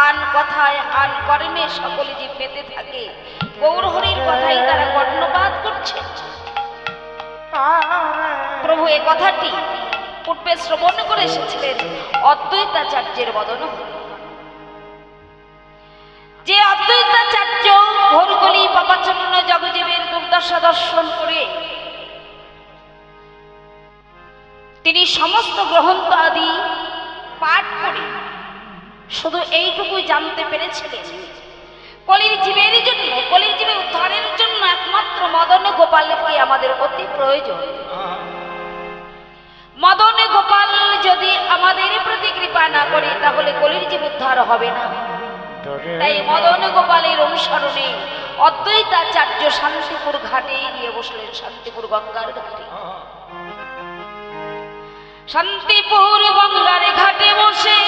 আন কথায় আন কর্মে সকলে যে পেতে থাকে, গৌরহরির কথাই তারা কর্ণপাত করছে। প্রভু এ কথাটি পূর্বে শ্রবণ করে এসেছিলেন অদ্বৈতাচার্যের বদন। যে অদ্বৈতাচার্য ঘোরকলি পাপাচ্ছন্ন জগজীবের দুর্দশা দর্শন করে তিনি সমস্ত গ্রন্থ আদি পাঠ করে শুধু এইটুকুই জানতে পেরেছিলেন, কলির জীবের জন্য, কলির জীবে উদ্ধারের জন্য একমাত্র মদন গোপালকে আমাদের অতি প্রয়োজন। মদন গোপাল যদি আমাদের প্রতি কৃপা না করে তাহলে কলির জীব উদ্ধার হবে না। তাই মদন গোপালের অনুসরণে অদ্বৈতাচার্য শান্তিপুর ঘাটে গিয়ে বসলেন, শান্তিপুর গঙ্গার ঘাটে। শান্তিপুর গঙ্গার ঘাটে বসে